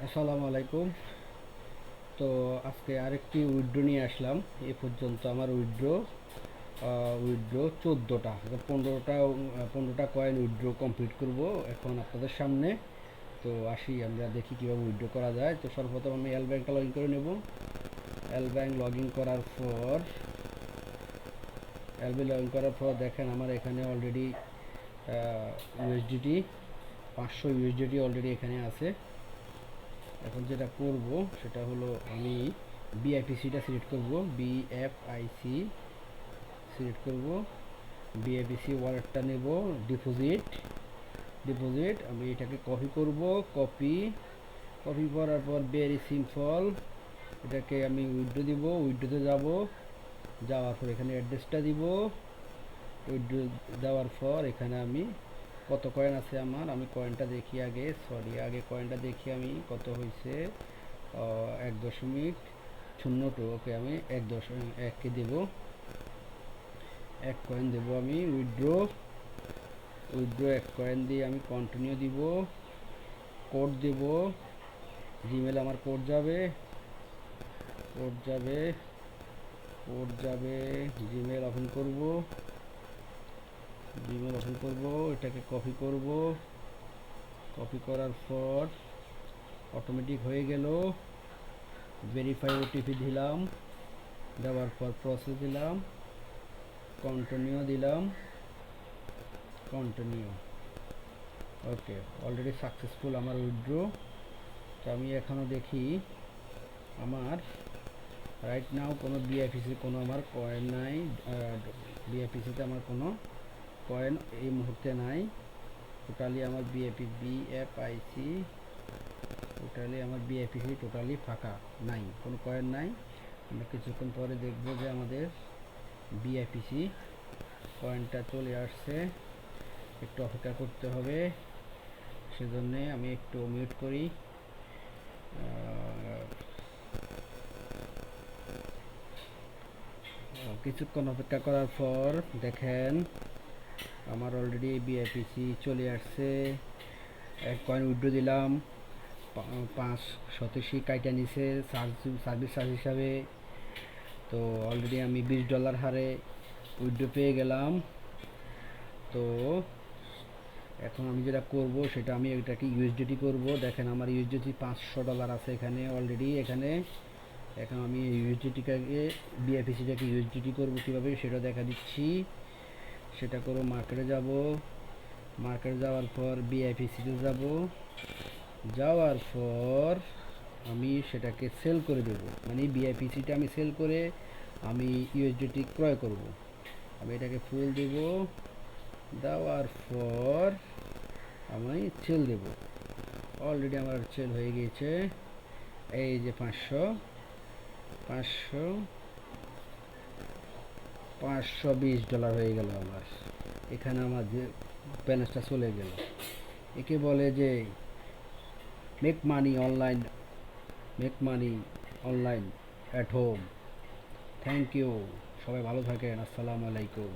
আসসালামু আলাইকুম। তো আজকে আরেকটি উইথড্র নিয়ে আসলাম। এ পর্যন্ত আমার উইথড্র 14টা, 15টা কয়েন উইথড্র কমপ্লিট করব এখন আপনাদের সামনে। তো আসি, আমরা দেখি কীভাবে উইথড্র করা যায়। তো সর্বপ্রথম আমি এল ব্যাংকটা লগ ইন করে নেব। এল ব্যাংক লগ ইন করার পর দেখেন আমার এখানে অলরেডি ইউএসডিটি 500 ইউএসডিটি অলরেডি এখানে আছে। এখন যেটা করব সেটা হলো আমি বিএফইসিটা সিলেক্ট করব। বিএফআইসি সিলেক্ট করব, বিএফইসি ওয়ালেটটা নেব। ডিপোজিট আমি এটাকে কপি করব। কপি করার পর ভেরি সিম্পল, এটাকে আমি উইথড্র দিব। উইথড্রোতে যাওয়ার পর এখানে অ্যাড্রেসটা দিব। উইথড্র দেওয়ার পর এখানে আমি কত কয়েন আছে আমি কয়েনটা দেখি আগে কয়েনটা দেখি আমি কত হয়েছে। 1.02। ওকে, আমি 1.1কে দেব, 1 কয়েন দেব আমি উইথড্র 1 কয়েন দিয়ে আমি কন্টিনিউ দিব। কোড দেব, জিমেল আমার কোড যাবে। জিমেল ওপেন করব, এটাকে কপি করার পর অটোমেটিক হয়ে গেল। ভেরিফাই ওটিপি দিলাম, দেওয়ার পর প্রসেস দিলাম, কন্টিনিউ। ওকে, অলরেডি সাকসেসফুল আমার উইথড্র। তো আমি এখনও দেখি আমার রাইট নাও কোনো বিএফইসি কোনো আমার কয়েন নাই। বিএফইসিতে আমার কোনো কয়েন এই মুহূর্তে নাই। টোটালি আমার বিএফআইসি টোটালি ফাঁকা, নাই কোনো কয়েন নাই। আমরা কিছুক্ষণ পরে দেখব যে আমাদের বিএফইসি কয়েনটা চলে আসছে। একটু অপেক্ষা করতে হবে, সেজন্যে আমি একটু মিউট করি। কিছুক্ষণ অপেক্ষা করার পর দেখেন আমার অলরেডি বিএফইসি চলে আসছে। 1 কয়েন উইথড্র দিলাম, 5 কাইটা নিছে সার্ভিস চার্জ হিসাবে। তো অলরেডি আমি $20 হারে উইথড্র পেয়ে গেলাম। তো এখন আমি যেটা করব সেটা আমি এটাকে ইউএসডিটি করব। দেখেন আমার ইউএসডিটি $500 আছে এখানে অলরেডি। এখন আমি ইউএসডিটিকে বিএফইসিটাকে ইউএসডিটি করব কীভাবে সেটা দেখা দিচ্ছি। সেটা করব, মার্কেটে যাওয়ার পর বিএফইসিতে যাওয়ার পর আমি সেটাকে সেল করে দেব, মানে বিএফইসিটা আমি সেল করে আমি ইউএসডিটি ক্রয় করব। আমি এটাকে ফুল দেব, দেওয়ার পর আমি সেল দেব। অলরেডি আমার সেল হয়ে গিয়েছে। এই যে $520 হয়ে গেল আমার। এখানে আমার যে ব্যালেন্সটা চলে গেল। একে বলে যে make money online at home. Thank you, সবাই ভালো থাকেন। আসসালামু আলাইকুম।